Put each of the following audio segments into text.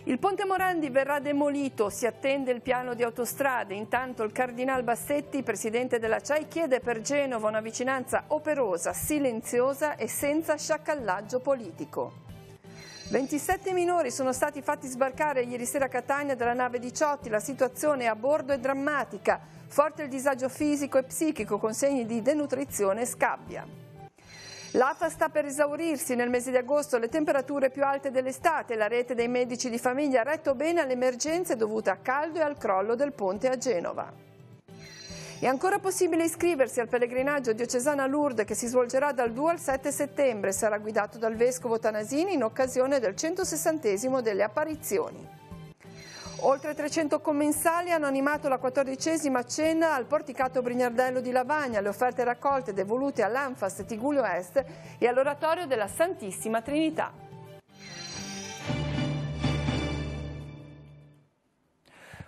Il ponte Morandi verrà demolito, si attende il piano di autostrade. Intanto il cardinal Bassetti, presidente della CEI, chiede per Genova una vicinanza operosa, silenziosa e senza sciacallaggio politico. 27 minori sono stati fatti sbarcare ieri sera a Catania dalla nave Diciotti. La situazione a bordo è drammatica. Forte il disagio fisico e psichico con segni di denutrizione e scabbia. L'AFA sta per esaurirsi. Nel mese di agosto le temperature più alte dell'estate. La rete dei medici di famiglia ha retto bene alle emergenze dovute a caldo e al crollo del ponte a Genova. È ancora possibile iscriversi al pellegrinaggio diocesano a Lourdes che si svolgerà dal 2 al 7 settembre. Sarà guidato dal vescovo Tanasini in occasione del 160° delle apparizioni. Oltre 300 commensali hanno animato la 14ª cena al porticato Brignardello di Lavagna. Le offerte raccolte devolute all'Anfast Tigulio Est e all'oratorio della Santissima Trinità.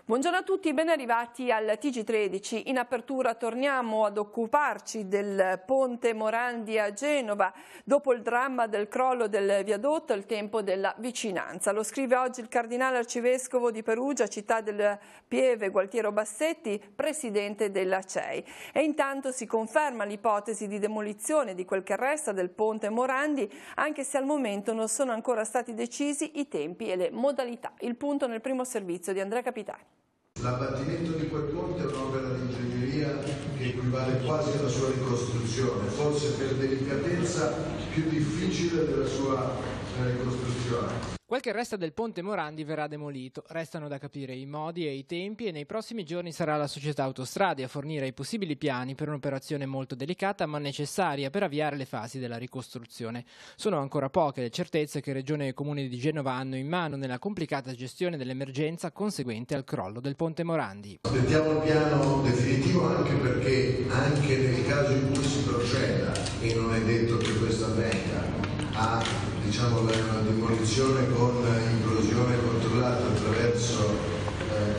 Buongiorno a tutti, ben arrivati al TG13. In apertura torniamo ad occuparci del ponte Morandi a Genova. Dopo il dramma del crollo del viadotto, il tempo della vicinanza. Lo scrive oggi il cardinale arcivescovo di Perugia, città del Pieve, Gualtiero Bassetti, presidente della CEI. E intanto si conferma l'ipotesi di demolizione di quel che resta del ponte Morandi, anche se al momento non sono ancora stati decisi i tempi e le modalità. Il punto nel primo servizio di Andrea Capitani. L'abbattimento di quel ponte è un'opera di ingegneria che equivale quasi alla sua ricostruzione, forse per delicatezza più difficile della sua ricostruzione. Quel che resta del ponte Morandi verrà demolito. Restano da capire i modi e i tempi e nei prossimi giorni sarà la società Autostrade a fornire i possibili piani per un'operazione molto delicata ma necessaria per avviare le fasi della ricostruzione. Sono ancora poche le certezze che Regione e Comune di Genova hanno in mano nella complicata gestione dell'emergenza conseguente al crollo del ponte Morandi. Aspettiamo il piano definitivo anche perché anche nel caso in cui si proceda, e non è detto che questo avvenga, a la demolizione con implosione controllata attraverso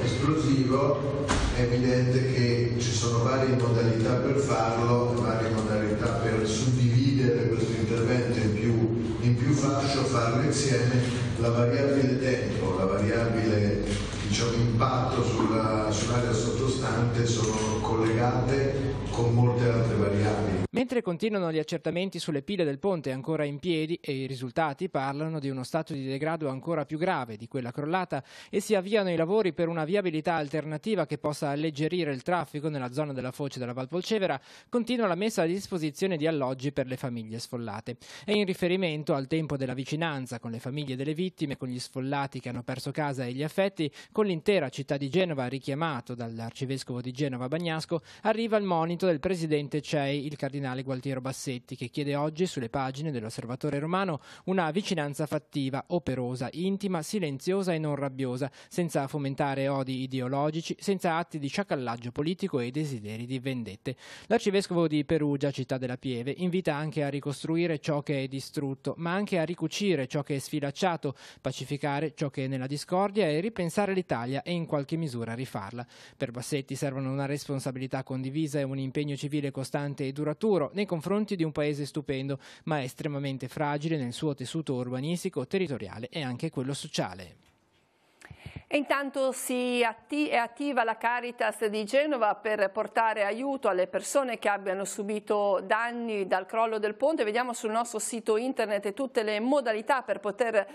esplosivo, è evidente che ci sono varie modalità per farlo, varie modalità per suddividere questo intervento in più fasce, farlo insieme. La variabile tempo, la variabile impatto sull'area sottostante sono collegate con molte altre variabili. Mentre continuano gli accertamenti sulle pile del ponte ancora in piedi e i risultati parlano di uno stato di degrado ancora più grave di quella crollata e si avviano i lavori per una viabilità alternativa che possa alleggerire il traffico nella zona della foce della Val Polcevera, continua la messa a disposizione di alloggi per le famiglie sfollate. E in riferimento al tempo della vicinanza con le famiglie delle vittime, con gli sfollati che hanno perso casa e gli affetti, con l'intera città di Genova richiamato dall'arcivescovo di Genova Bagnasco, arriva il monito del presidente CEI, il cardinale Gualtiero Bassetti, che chiede oggi sulle pagine dell'Osservatore Romano una vicinanza fattiva, operosa, intima, silenziosa e non rabbiosa, senza fomentare odi ideologici, senza atti di sciacallaggio politico e desideri di vendette. L'arcivescovo di Perugia, città della Pieve, invita anche a ricostruire ciò che è distrutto, ma anche a ricucire ciò che è sfilacciato, pacificare ciò che è nella discordia e ripensare l'Italia e in qualche misura rifarla. Per Bassetti servono una responsabilità condivisa e un impegno civile costante e duraturo nei confronti di un paese stupendo, ma estremamente fragile nel suo tessuto urbanistico, territoriale e anche quello sociale. E intanto è attiva la Caritas di Genova per portare aiuto alle persone che abbiano subito danni dal crollo del ponte. Vediamo sul nostro sito internet tutte le modalità per poter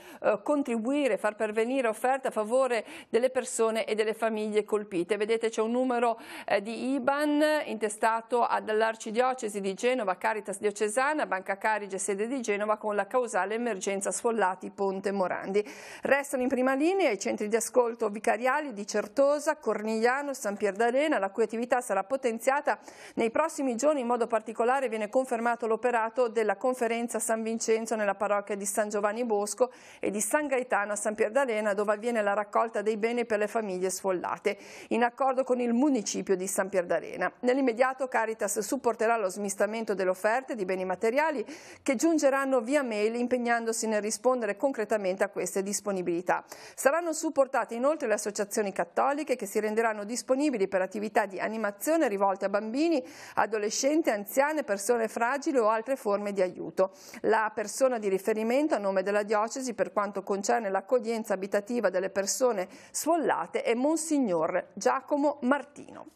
contribuire, far pervenire offerte a favore delle persone e delle famiglie colpite. Vedete c'è un numero di IBAN intestato dall'Arcidiocesi di Genova, Caritas Diocesana, Banca Carige, sede di Genova, con la causale emergenza sfollati Ponte Morandi. Restano in prima linea i centri di ascolto vicariali di Certosa, Cornigliano, San Pier d'Arena, la cui attività sarà potenziata nei prossimi giorni. In modo particolare viene confermato l'operato della conferenza San Vincenzo nella parrocchia di San Giovanni Bosco e di San Gaetano a San Pier d'Arena, dove avviene la raccolta dei beni per le famiglie sfollate, in accordo con il municipio di San Pier d'Arena. Nell'immediato Caritas supporterà lo smistamento delle offerte di beni materiali che giungeranno via mail, impegnandosi nel rispondere concretamente a queste disponibilità. Saranno supportati autorizzate inoltre le associazioni cattoliche che si renderanno disponibili per attività di animazione rivolte a bambini, adolescenti, anziane, persone fragili o altre forme di aiuto. La persona di riferimento a nome della diocesi per quanto concerne l'accoglienza abitativa delle persone sfollate è Monsignor Giacomo Martino.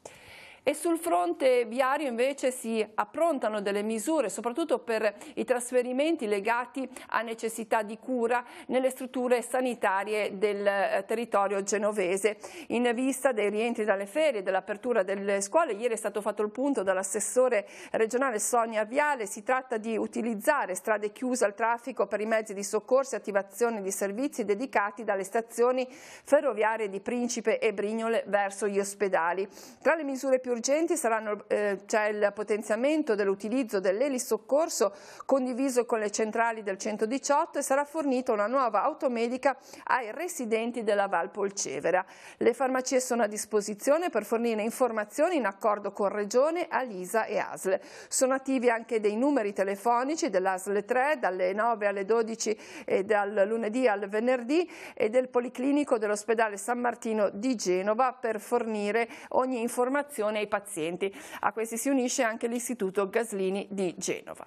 E sul fronte viario invece si approntano delle misure, soprattutto per i trasferimenti legati a necessità di cura nelle strutture sanitarie del territorio genovese. In vista dei rientri dalle ferie e dell'apertura delle scuole, ieri è stato fatto il punto dall'assessore regionale Sonia Viale. Si tratta di utilizzare strade chiuse al traffico per i mezzi di soccorso e attivazione di servizi dedicati dalle stazioni ferroviarie di Principe e Brignole verso gli ospedali. Tra le misure più urgenti c'è il potenziamento dell'utilizzo dell'elisoccorso condiviso con le centrali del 118 e sarà fornita una nuova automedica ai residenti della Val Polcevera. Le farmacie sono a disposizione per fornire informazioni in accordo con Regione, Alisa e ASL. Sono attivi anche dei numeri telefonici dell'ASL 3 dalle 9 alle 12 e dal lunedì al venerdì e del Policlinico dell'ospedale San Martino di Genova per fornire ogni informazione ai pazienti. A questi si unisce anche l'Istituto Gaslini di Genova.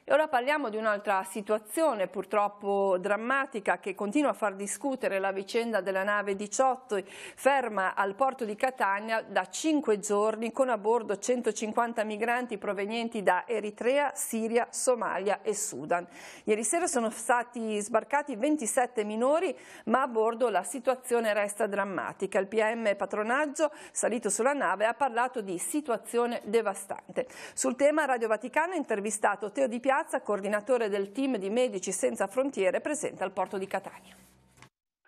E ora parliamo di un'altra situazione purtroppo drammatica che continua a far discutere la vicenda della nave 18 ferma al porto di Catania da 5 giorni con a bordo 150 migranti provenienti da Eritrea, Siria, Somalia e Sudan. Ieri sera sono stati sbarcati 27 minori, ma a bordo la situazione resta drammatica. Il PM Patronaggio, salito sulla nave, ha parlato di situazione devastante. Sul tema Radio Vaticano ha intervistato Teo Di Piazza, coordinatore del team di Medici Senza Frontiere presente al porto di Catania.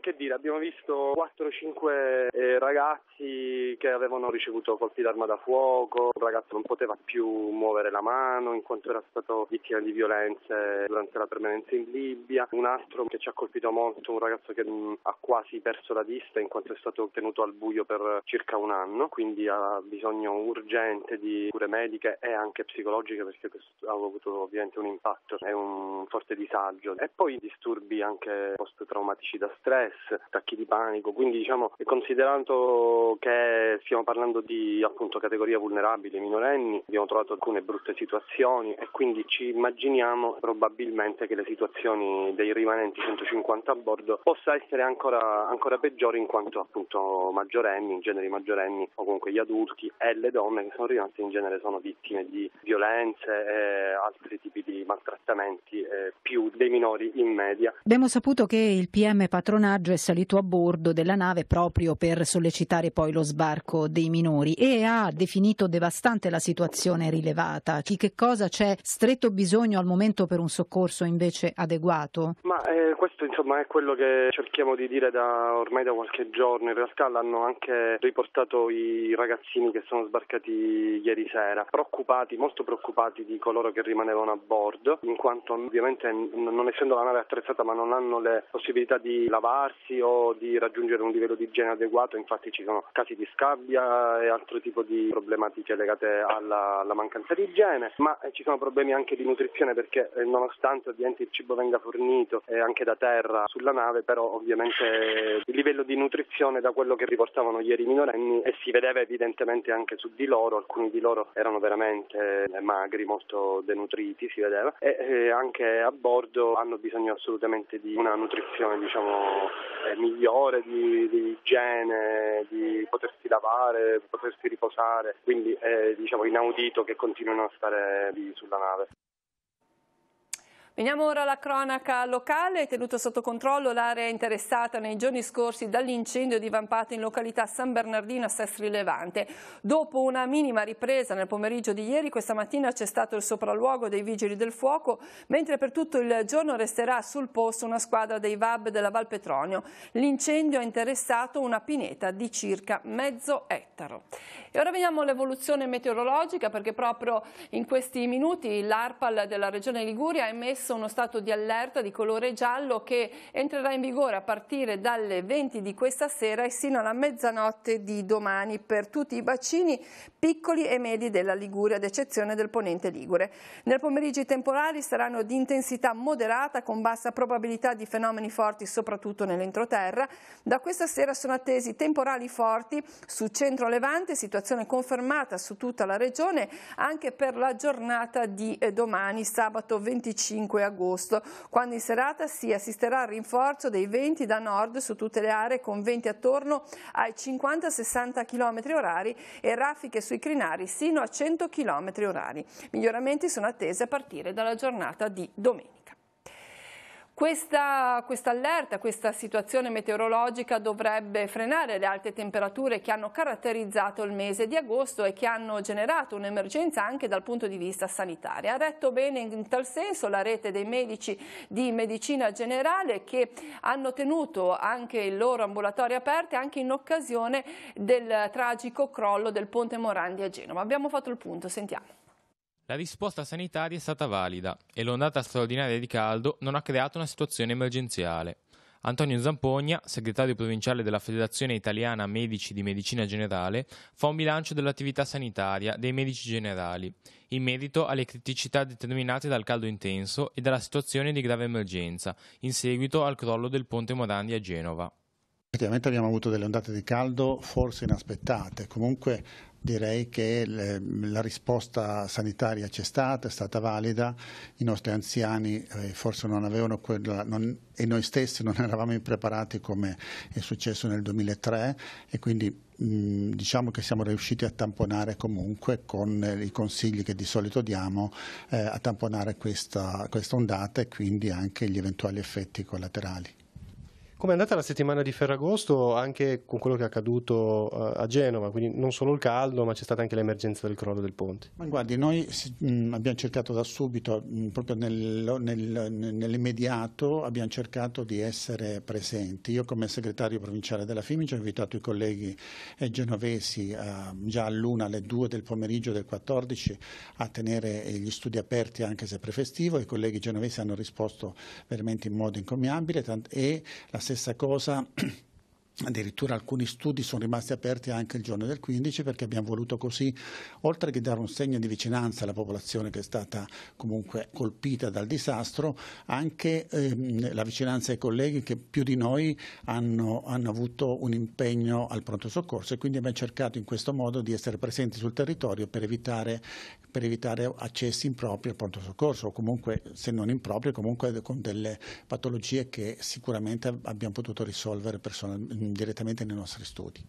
Che dire, abbiamo visto 4-5 ragazzi che avevano ricevuto colpi d'arma da fuoco, un ragazzo non poteva più muovere la mano in quanto era stato vittima di violenze durante la permanenza in Libia, un altro che ci ha colpito molto, un ragazzo che ha quasi perso la vista in quanto è stato tenuto al buio per circa un anno, quindi ha bisogno urgente di cure mediche e anche psicologiche perché questo ha avuto ovviamente un impatto e un forte disagio. E poi disturbi anche post-traumatici da stress, attacchi di panico, quindi diciamo è considerato che stiamo parlando di appunto categoria vulnerabili, minorenni, abbiamo trovato alcune brutte situazioni e quindi ci immaginiamo probabilmente che le situazioni dei rimanenti 150 a bordo possa essere ancora peggiori in quanto appunto maggiorenni, in genere i maggiorenni o comunque gli adulti e le donne che sono rimaste in genere sono vittime di violenze e altri tipi di maltrattamenti più dei minori in media. Abbiamo saputo che il PM Patronaggio è salito a bordo della nave proprio per sollecitare poi lo sbarco dei minori e ha definito devastante la situazione rilevata. Di che cosa c'è stretto bisogno al momento per un soccorso invece adeguato? Ma questo insomma è quello che cerchiamo di dire ormai da qualche giorno. In realtà l'hanno anche riportato i ragazzini che sono sbarcati ieri sera, molto preoccupati di coloro che rimanevano a bordo, in quanto ovviamente non essendo la nave attrezzata ma non hanno le possibilità di lavarsi o di raggiungere un livello di igiene adeguato, infatti ci sono casi di scabbia e altro tipo di problematiche legate alla mancanza di igiene, ma ci sono problemi anche di nutrizione perché nonostante ovviamente il cibo venga fornito anche da terra sulla nave, però ovviamente il livello di nutrizione da quello che riportavano ieri i minorenni e si vedeva evidentemente anche su di loro, alcuni di loro erano veramente magri, molto denutriti si vedeva e anche a bordo hanno bisogno assolutamente di una nutrizione migliore, di igiene, di potersi lavare, potersi riposare, quindi è inaudito che continuino a stare lì sulla nave. Veniamo ora alla cronaca locale. Tenuto sotto controllo l'area interessata nei giorni scorsi dall'incendio divampato in località San Bernardino a Sestri Levante. Dopo una minima ripresa nel pomeriggio di ieri, questa mattina c'è stato il sopralluogo dei vigili del fuoco, mentre per tutto il giorno resterà sul posto una squadra dei VAB della Val Petronio. L'incendio ha interessato una pineta di circa mezzo ettaro. E ora veniamo all'evoluzione meteorologica perché proprio in questi minuti l'ARPAL della Regione Liguria ha emesso emesso uno stato di allerta di colore giallo che entrerà in vigore a partire dalle 20 di questa sera e sino alla mezzanotte di domani per tutti i bacini piccoli e medi della Liguria, ad eccezione del ponente ligure. Nel pomeriggio i temporali saranno di intensità moderata con bassa probabilità di fenomeni forti soprattutto nell'entroterra. Da questa sera sono attesi temporali forti su centro levante, situazione confermata su tutta la regione anche per la giornata di domani, sabato 25 agosto, quando in serata si assisterà al rinforzo dei venti da nord su tutte le aree con venti attorno ai 50-60 km orari e raffiche sui crinari sino a 100 km orari. Miglioramenti sono attesi a partire dalla giornata di domenica. Questa allerta, questa situazione meteorologica dovrebbe frenare le alte temperature che hanno caratterizzato il mese di agosto e che hanno generato un'emergenza anche dal punto di vista sanitario. Ha retto bene in tal senso la rete dei medici di medicina generale che hanno tenuto anche i loro ambulatori aperti anche in occasione del tragico crollo del ponte Morandi a Genova. Abbiamo fatto il punto, sentiamo. La risposta sanitaria è stata valida e l'ondata straordinaria di caldo non ha creato una situazione emergenziale. Antonio Zampogna, segretario provinciale della Federazione Italiana Medici di Medicina Generale, fa un bilancio dell'attività sanitaria dei medici generali, in merito alle criticità determinate dal caldo intenso e dalla situazione di grave emergenza, in seguito al crollo del ponte Morandi a Genova. Effettivamente abbiamo avuto delle ondate di caldo forse inaspettate, comunque direi che la risposta sanitaria c'è stata, è stata valida, i nostri anziani forse non avevano quella, e noi stessi non eravamo impreparati come è successo nel 2003 e quindi diciamo che siamo riusciti a tamponare comunque con i consigli che di solito diamo, a tamponare questa ondata e quindi anche gli eventuali effetti collaterali. Come è andata la settimana di Ferragosto anche con quello che è accaduto a Genova, quindi non solo il caldo ma c'è stata anche l'emergenza del crollo del ponte? Ma guardi, noi abbiamo cercato da subito, proprio nell'immediato, abbiamo cercato di essere presenti. Io come segretario provinciale della Fimice ho invitato i colleghi genovesi già all'1 alle 2 del pomeriggio del 14 a tenere gli studi aperti anche se prefestivo. I colleghi genovesi hanno risposto veramente in modo encomiabile e la stessa cosa, addirittura alcuni studi sono rimasti aperti anche il giorno del 15 perché abbiamo voluto così, oltre che dare un segno di vicinanza alla popolazione che è stata comunque colpita dal disastro, anche la vicinanza ai colleghi che più di noi hanno avuto un impegno al pronto soccorso e quindi abbiamo cercato in questo modo di essere presenti sul territorio per evitare accessi impropri al pronto soccorso o comunque, se non impropri, comunque con delle patologie che sicuramente abbiamo potuto risolvere direttamente nei nostri studi.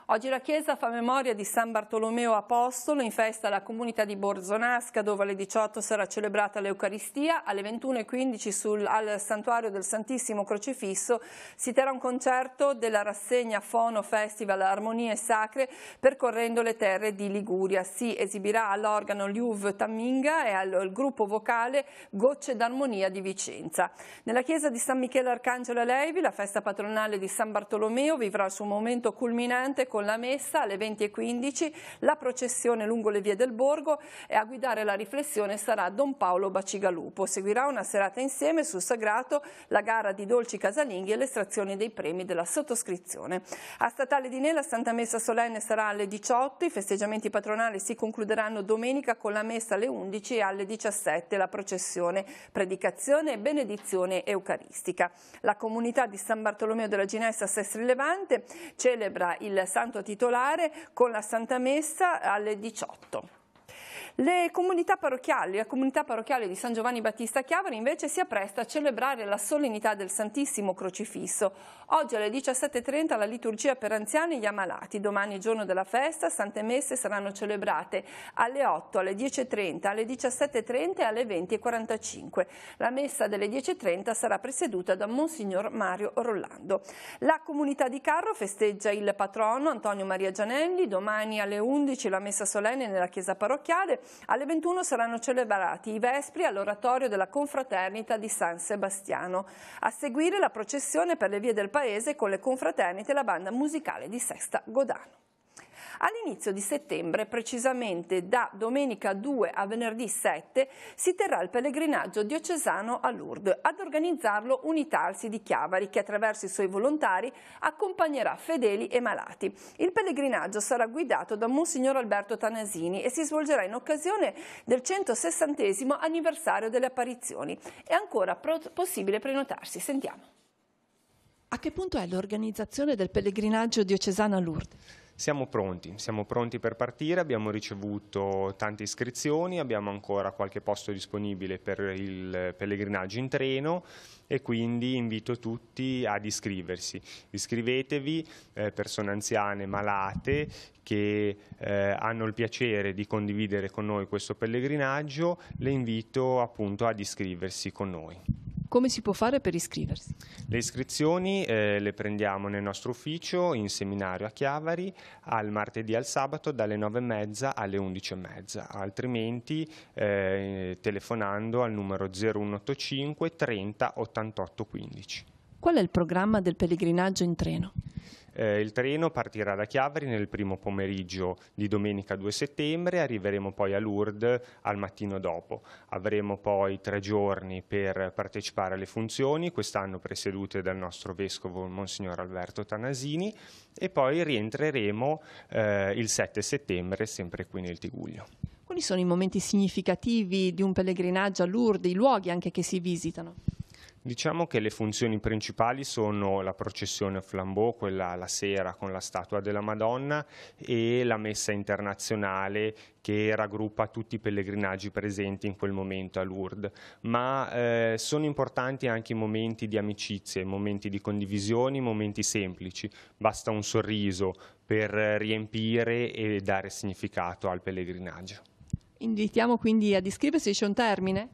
Oggi la Chiesa fa memoria di San Bartolomeo Apostolo, in festa alla comunità di Borzonasca, dove alle 18 sarà celebrata l'Eucaristia, alle 21:15 al Santuario del Santissimo Crocifisso si terrà un concerto della rassegna Fono Festival Armonie Sacre percorrendo le terre di Liguria. Si esibirà all'organo Liuv Tamminga e al gruppo vocale Gocce d'Armonia di Vicenza. Nella chiesa di San Michele Arcangelo a Levi, la festa patronale di San Bartolomeo vivrà il suo momento culminante con la messa alle 20:15, la processione lungo le vie del borgo e a guidare la riflessione sarà Don Paolo Bacigalupo. Seguirà una serata insieme sul sagrato, la gara di dolci casalinghi e l'estrazione dei premi della sottoscrizione. A Statale di Nela Santa Messa solenne sarà alle 18, i festeggiamenti patronali si concluderanno domenica con la messa alle 11 e alle 17 la processione, predicazione e benedizione eucaristica. La comunità di San Bartolomeo della Ginessa a Sestri Levante celebra il santo titolare con la Santa Messa alle 18. La comunità parrocchiale di San Giovanni Battista Chiavari invece si appresta a celebrare la solennità del Santissimo Crocifisso. Oggi alle 17:30 la liturgia per anziani e gli ammalati. Domani, giorno della festa, sante messe saranno celebrate alle 8, alle 10:30, alle 17:30 e alle 20:45. La messa delle 10:30 sarà presieduta da Monsignor Mario Rollando. La comunità di Carro festeggia il patrono Antonio Maria Gianelli. Domani alle 11 la messa solenne nella chiesa parrocchiale. Alle 21 saranno celebrati i vespri all'oratorio della confraternita di San Sebastiano. A seguire la processione per le vie del paese con le confraternite e la banda musicale di Sesta Godano. All'inizio di settembre, precisamente da domenica 2 a venerdì 7, si terrà il pellegrinaggio diocesano a Lourdes. Ad organizzarlo Unitalsi di Chiavari, che attraverso i suoi volontari accompagnerà fedeli e malati. Il pellegrinaggio sarà guidato da Monsignor Alberto Tanasini e si svolgerà in occasione del 160° anniversario delle apparizioni. È ancora possibile prenotarsi. Sentiamo. A che punto è l'organizzazione del pellegrinaggio diocesano a Lourdes? Siamo pronti per partire, abbiamo ricevuto tante iscrizioni, abbiamo ancora qualche posto disponibile per il pellegrinaggio in treno e quindi invito tutti ad iscriversi. Iscrivetevi, persone anziane, malate, che hanno il piacere di condividere con noi questo pellegrinaggio, le invito appunto ad iscriversi con noi. Come si può fare per iscriversi? Le iscrizioni le prendiamo nel nostro ufficio in seminario a Chiavari al martedì e al sabato dalle 9:30 alle 11:30, altrimenti telefonando al numero 0185 30 88 15. Qual è il programma del pellegrinaggio in treno? Il treno partirà da Chiavari nel primo pomeriggio di domenica 2 settembre, arriveremo poi a Lourdes al mattino dopo. Avremo poi 3 giorni per partecipare alle funzioni, quest'anno presiedute dal nostro vescovo Monsignor Alberto Tanasini, e poi rientreremo il 7 settembre sempre qui nel Tigullio. Quali sono i momenti significativi di un pellegrinaggio a Lourdes, i luoghi anche che si visitano? Diciamo che le funzioni principali sono la processione flambeau, quella la sera con la statua della Madonna, e la messa internazionale che raggruppa tutti i pellegrinaggi presenti in quel momento a Lourdes, ma sono importanti anche i momenti di amicizie, momenti di condivisione, momenti semplici, basta un sorriso per riempire e dare significato al pellegrinaggio. Invitiamo quindi ad iscriversi, c'è un termine?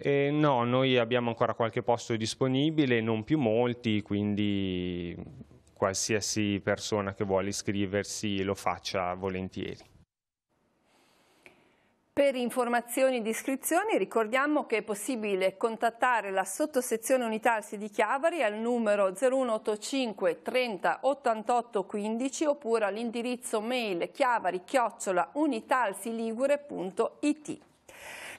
No, noi abbiamo ancora qualche posto disponibile, non più molti, quindi qualsiasi persona che vuole iscriversi lo faccia volentieri. Per informazioni di iscrizioni ricordiamo che è possibile contattare la sottosezione Unitalsi di Chiavari al numero 0185 30 88 15 oppure all'indirizzo mail chiavari@unitalsiligure.it.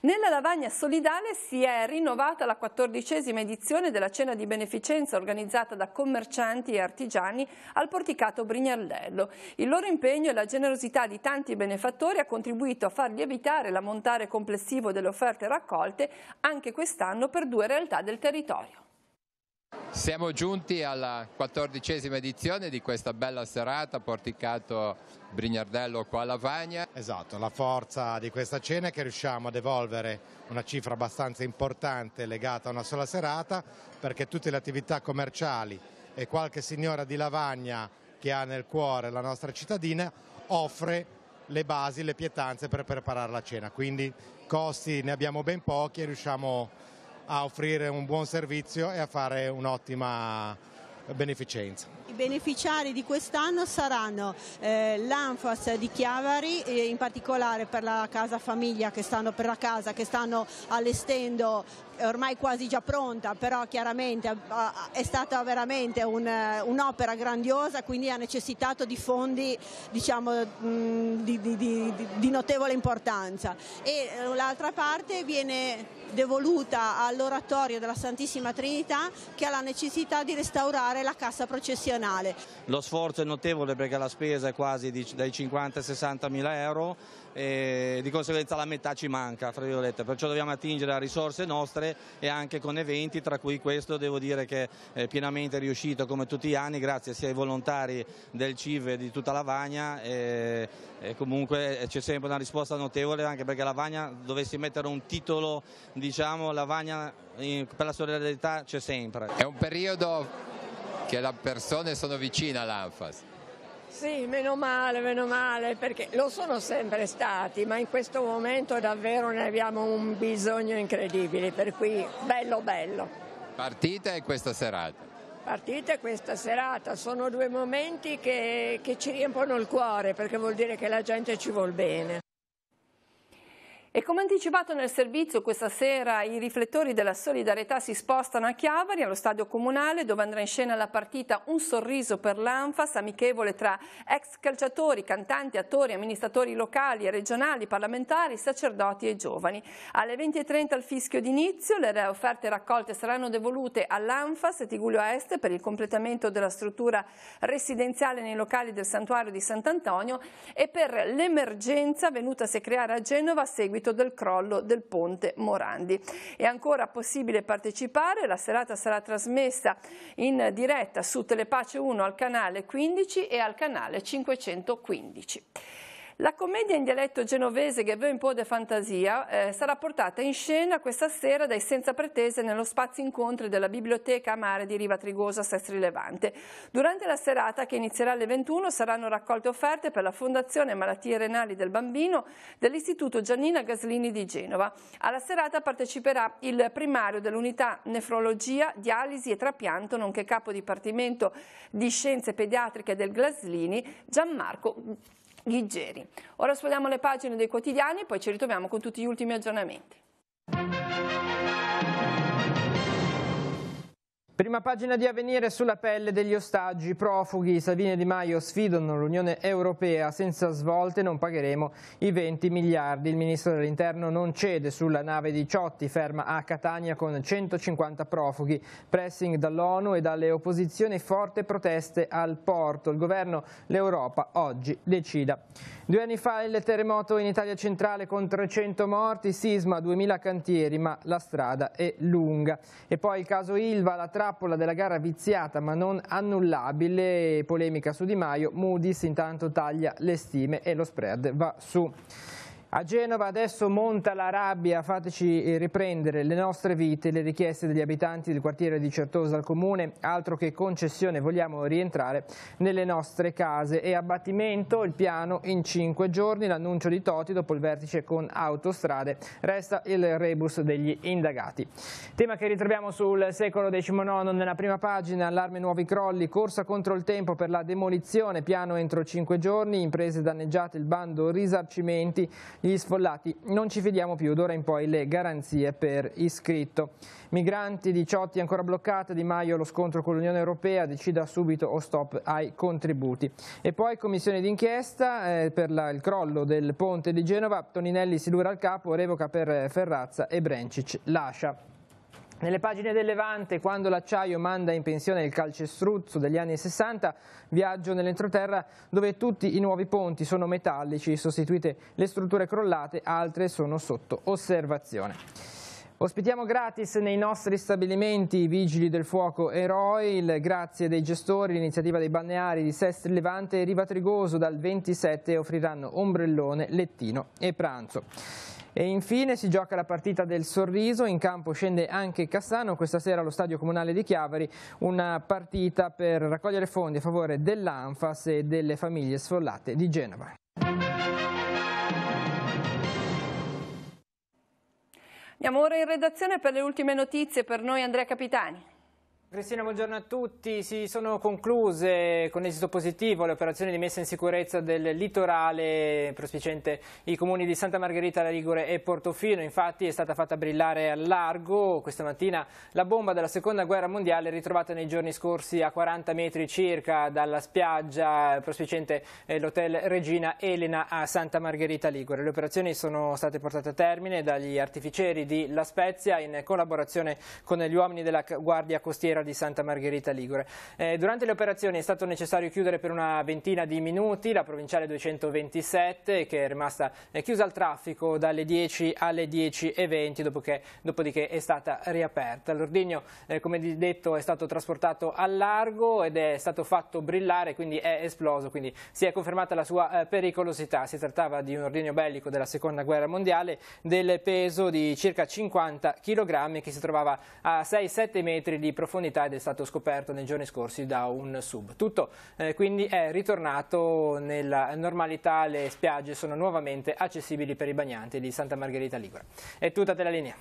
Nella Lavagna Solidale si è rinnovata la 14ª edizione della cena di beneficenza organizzata da commercianti e artigiani al Porticato Brignardello. Il loro impegno e la generosità di tanti benefattori ha contribuito a far lievitare l'ammontare complessivo delle offerte raccolte anche quest'anno per 2 realtà del territorio. Siamo giunti alla 14ª edizione di questa bella serata Porticato Brignardello qua a Lavagna. Esatto, la forza di questa cena è che riusciamo a devolvere una cifra abbastanza importante legata a una sola serata, perché tutte le attività commerciali e qualche signora di Lavagna che ha nel cuore la nostra cittadina offre le basi, le pietanze per preparare la cena, quindi costi ne abbiamo ben pochi e riusciamo a offrire un buon servizio e a fare un'ottima beneficenza. I beneficiari di quest'anno saranno l'Anfas di Chiavari, in particolare per la casa famiglia che stanno allestendo, ormai quasi già pronta, però chiaramente è stata veramente un'opera grandiosa, quindi ha necessitato di fondi, diciamo, di notevole importanza, e l'altra parte viene devoluta all'oratorio della Santissima Trinità, che ha la necessità di restaurare la cassa processionale. Lo sforzo è notevole perché la spesa è quasi dai 50 ai 60 mila euro e di conseguenza la metà ci manca, fra virgolette, perciò dobbiamo attingere a risorse nostre e anche con eventi, tra cui questo devo dire che è pienamente riuscito come tutti gli anni, grazie sia ai volontari del CIV e di tutta Lavagna, e comunque c'è sempre una risposta notevole, anche perché Lavagna, dovessi mettere un titolo, diciamo, Lavagna per la solidarietà c'è sempre. È un periodo che le persone sono vicine all'Anfas. Sì, meno male, perché lo sono sempre stati, ma in questo momento davvero ne abbiamo un bisogno incredibile, per cui bello. Partite questa serata? Partite questa serata, sono 2 momenti che ci riempono il cuore, perché vuol dire che la gente ci vuol bene. E come anticipato nel servizio, questa sera i riflettori della solidarietà si spostano a Chiavari, allo stadio comunale, dove andrà in scena la partita Un sorriso per l'Anfas, amichevole tra ex calciatori, cantanti, attori, amministratori locali e regionali, parlamentari, sacerdoti e giovani. Alle 20:30 il fischio d'inizio, le offerte raccolte saranno devolute all'Anfas Tigullio Est per il completamento della struttura residenziale nei locali del santuario di Sant'Antonio e per l'emergenza venutasi a creare a Genova a seguito del crollo del ponte Morandi. È ancora possibile partecipare, la serata sarà trasmessa in diretta su Telepace 1 al canale 15 e al canale 515. La commedia in dialetto genovese Che veut un po' de fantasia sarà portata in scena questa sera dai Senza Pretese nello spazio incontri della Biblioteca Amare di Riva Trigosa Sestri Levante. Durante la serata, che inizierà alle 21, saranno raccolte offerte per la Fondazione Malattie Renali del Bambino dell'Istituto Giannina Gaslini di Genova. Alla serata parteciperà il primario dell'unità nefrologia, dialisi e trapianto, nonché capo dipartimento di scienze pediatriche del Gaslini, Gianmarco Ghiggeri. Ora sfogliamo le pagine dei quotidiani, poi ci ritroviamo con tutti gli ultimi aggiornamenti. Prima pagina di Avvenire sulla pelle degli ostaggi, profughi. Salvini e Di Maio sfidano l'Unione Europea, senza svolte non pagheremo i 20 miliardi. Il ministro dell'Interno non cede sulla nave di Ciotti, ferma a Catania con 150 profughi. Pressing dall'ONU e dalle opposizioni, forte proteste al porto. Il governo, l'Europa oggi decida. 2 anni fa il terremoto in Italia centrale con 300 morti, sisma 2000 cantieri, ma la strada è lunga. E poi il caso Ilva, la trappola della gara viziata ma non annullabile, polemica su Di Maio, Moody's intanto taglia le stime e lo spread va su. A Genova adesso monta la rabbia, fateci riprendere le nostre vite, le richieste degli abitanti del quartiere di Certosa al comune, altro che concessione, vogliamo rientrare nelle nostre case. E abbattimento, il piano in 5 giorni, l'annuncio di Toti dopo il vertice con Autostrade, resta il rebus degli indagati. Tema che ritroviamo sul Secolo XIX nella prima pagina, allarme nuovi crolli, corsa contro il tempo per la demolizione, piano entro 5 giorni, imprese danneggiate, il bando risarcimenti. Gli sfollati non ci fidiamo più, d'ora in poi le garanzie per iscritto. Migranti, 18 ancora bloccate, Di Maio lo scontro con l'Unione Europea, decida subito o stop ai contributi. E poi commissione d'inchiesta per il crollo del ponte di Genova, Toninelli si dura al capo, revoca per Ferrazza e Brencic lascia. Nelle pagine del Levante, quando l'acciaio manda in pensione il calcestruzzo degli anni 60, viaggio nell'entroterra dove tutti i nuovi ponti sono metallici, sostituite le strutture crollate, altre sono sotto osservazione. Ospitiamo gratis nei nostri stabilimenti i vigili del fuoco eroi, il grazie dei gestori, l'iniziativa dei balneari di Sestri Levante e Riva Trigoso dal 27 offriranno ombrellone, lettino e pranzo. E infine si gioca la partita del sorriso, in campo scende anche Cassano, questa sera allo Stadio Comunale di Chiavari, una partita per raccogliere fondi a favore dell'Anfas e delle famiglie sfollate di Genova. Andiamo ora in redazione per le ultime notizie, per noi Andrea Capitani. Cristina, buongiorno a tutti. Si sono concluse con esito positivo le operazioni di messa in sicurezza del litorale prospiciente i comuni di Santa Margherita Ligure e Portofino. Infatti è stata fatta brillare al largo questa mattina la bomba della Seconda Guerra Mondiale ritrovata nei giorni scorsi a 40 metri circa dalla spiaggia prospiciente l'hotel Regina Elena a Santa Margherita Ligure. Le operazioni sono state portate a termine dagli artificieri di La Spezia in collaborazione con gli uomini della Guardia Costiera di Santa Margherita Ligure. Durante le operazioni è stato necessario chiudere per una ventina di minuti la provinciale 227 che è rimasta chiusa al traffico dalle 10 alle 10:20, dopodiché è stata riaperta. L'ordigno, come detto, è stato trasportato al largo ed è stato fatto brillare, quindi è esploso, quindi si è confermata la sua pericolosità. Si trattava di un ordigno bellico della Seconda Guerra Mondiale del peso di circa 50 kg che si trovava a 6-7 metri di profondità ed è stato scoperto nei giorni scorsi da un sub. Tutto quindi è ritornato nella normalità, le spiagge sono nuovamente accessibili per i bagnanti di Santa Margherita Ligure. È tutta te la linea.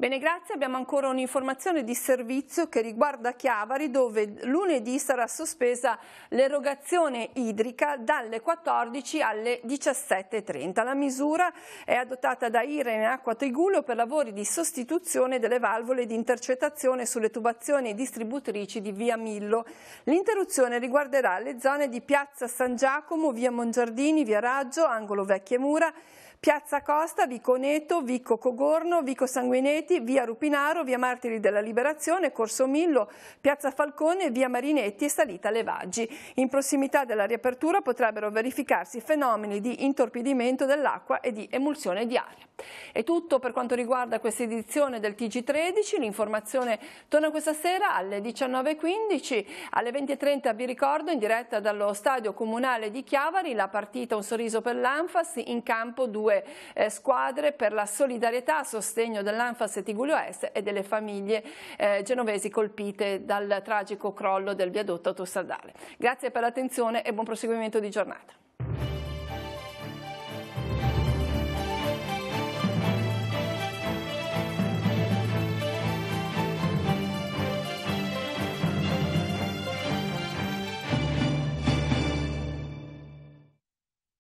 Bene, grazie. Abbiamo ancora un'informazione di servizio che riguarda Chiavari, dove lunedì sarà sospesa l'erogazione idrica dalle 14 alle 17:30. La misura è adottata da Irene Acqua Trigulio per lavori di sostituzione delle valvole di intercettazione sulle tubazioni distributrici di via Millo. L'interruzione riguarderà le zone di Piazza San Giacomo, via Mongiardini, via Raggio, angolo Vecchie Mura, Piazza Costa, Vico Neto, Vico Cogorno, Vico Sanguinetti, via Rupinaro, via Martiri della Liberazione, Corso Millo, Piazza Falcone, via Marinetti e Salita Levaggi. In prossimità della riapertura potrebbero verificarsi fenomeni di intorpidimento dell'acqua e di emulsione di aria. È tutto per quanto riguarda questa edizione del TG13. L'informazione torna questa sera alle 19:15. Alle 20:30 vi ricordo, in diretta dallo Stadio Comunale di Chiavari, la partita Un sorriso per l'Anfas, in campo due squadre per la solidarietà a sostegno dell'Anfas Tigullio Est e delle famiglie genovesi colpite dal tragico crollo del viadotto autostradale. Grazie per l'attenzione e buon proseguimento di giornata.